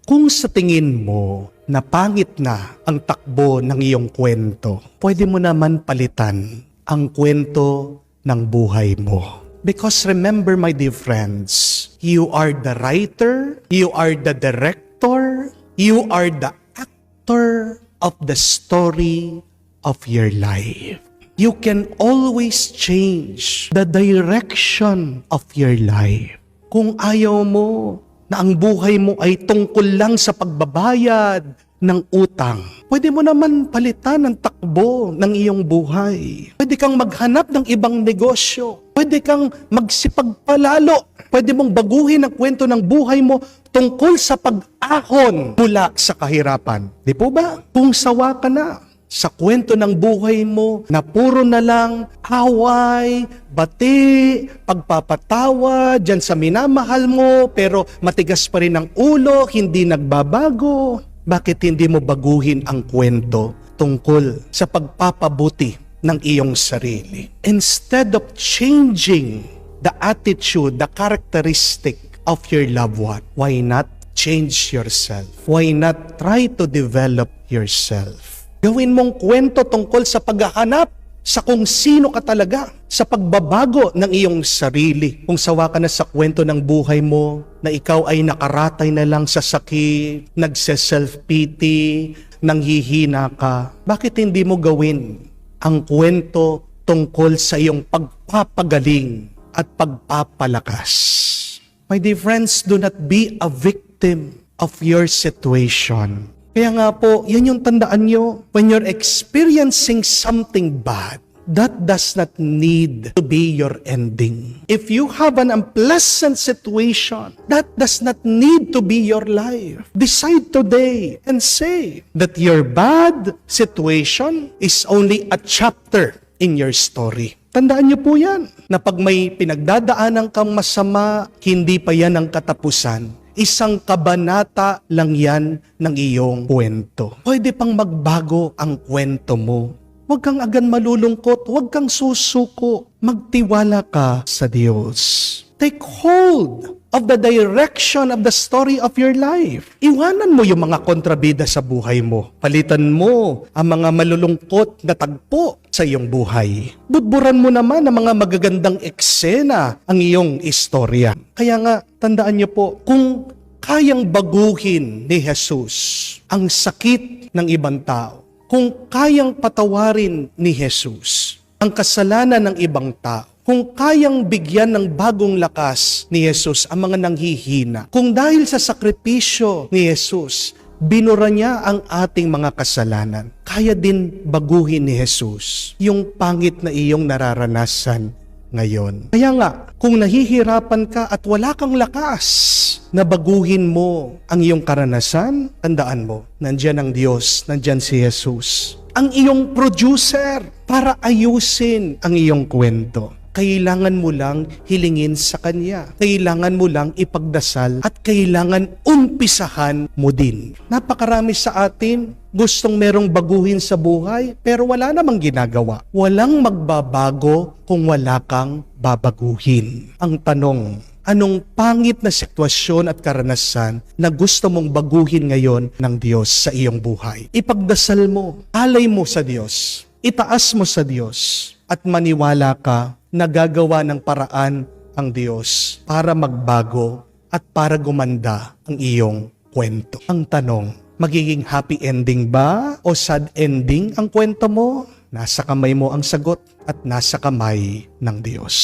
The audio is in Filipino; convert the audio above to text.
Kung sa tingin mo na pangit na ang takbo ng iyong kwento, pwede mo naman palitan ang kwento ng buhay mo. Because remember, my dear friends, you are the writer, you are the director, you are the actor of the story of your life. You can always change the direction of your life. Kung ayaw mo na ang buhay mo ay tungkol lang sa pagbabayad ng utang, pwede mo naman palitan ang takbo ng iyong buhay. Pwede kang maghanap ng ibang negosyo. Pwede kang magsipagpalalo. Pwede mong baguhin ang kwento ng buhay mo tungkol sa pag-ahon mula sa kahirapan. Di po ba? Kung sawa ka na sa kwento ng buhay mo na puro na lang away, bati, pagpapatawa dyan sa minamahal mo, pero matigas pa rin ang ulo, hindi nagbabago. Bakit hindi mo baguhin ang kwento tungkol sa pagpapabuti ng iyong sarili? Instead of changing the attitude, the characteristic of your loved one, why not change yourself? Why not try to develop yourself? Gawin mong kwento tungkol sa paghahanap sa kung sino ka talaga, sa pagbabago ng iyong sarili. Kung sawa ka na sa kwento ng buhay mo, na ikaw ay nakaratay na lang sa sakit, nagse-self-pity, nanghihina ka, bakit hindi mo gawin ang kwento tungkol sa iyong pagpapagaling at pagpapalakas? My dear friends, do not be a victim of your situation. Kaya nga po, yan yung tandaan nyo. When you're experiencing something bad, that does not need to be your ending. If you have an unpleasant situation, that does not need to be your life. Decide today and say that your bad situation is only a chapter in your story. Tandaan niyo po yan, na pag may pinagdadaanan kang masama, hindi pa yan ang katapusan. Isang kabanata lang yan ng iyong kwento. Pwede pang magbago ang kwento mo. Huwag kang agad malulungkot, huwag kang susuko. Magtiwala ka sa Diyos. Take hold of the direction of the story of your life. Iwanan mo yung mga kontrabida sa buhay mo. Palitan mo ang mga malulungkot na tagpo sa iyong buhay. Budburan mo naman ang mga magagandang eksena ang iyong istorya. Kaya nga, tandaan niyo po, kung kayang baguhin ni Jesus ang sakit ng ibang tao, kung kayang patawarin ni Jesus ang kasalanan ng ibang tao, kung kayang bigyan ng bagong lakas ni Jesus ang mga nanghihina, kung dahil sa sakripisyo ni Jesus, binura niya ang ating mga kasalanan, kaya din baguhin ni Jesus yung pangit na iyong nararanasan ngayon. Kaya nga, kung nahihirapan ka at wala kang lakas na baguhin mo ang iyong karanasan, tandaan mo, nandyan ang Diyos, nandyan si Jesus, ang iyong producer para ayusin ang iyong kwento. Kailangan mo lang hilingin sa Kanya. Kailangan mo lang ipagdasal at kailangan umpisahan mo din. Napakarami sa atin gustong merong baguhin sa buhay pero wala namang ginagawa. Walang magbabago kung wala kang babaguhin. Ang tanong, anong pangit na sitwasyon at karanasan na gusto mong baguhin ngayon ng Diyos sa iyong buhay? Ipagdasal mo, alay mo sa Diyos, itaas mo sa Diyos at maniwala ka na gagawa ng paraan ang Diyos para magbago at para gumanda ang iyong kwento. Ang tanong, magiging happy ending ba o sad ending ang kwento mo? Nasa kamay mo ang sagot at nasa kamay ng Diyos.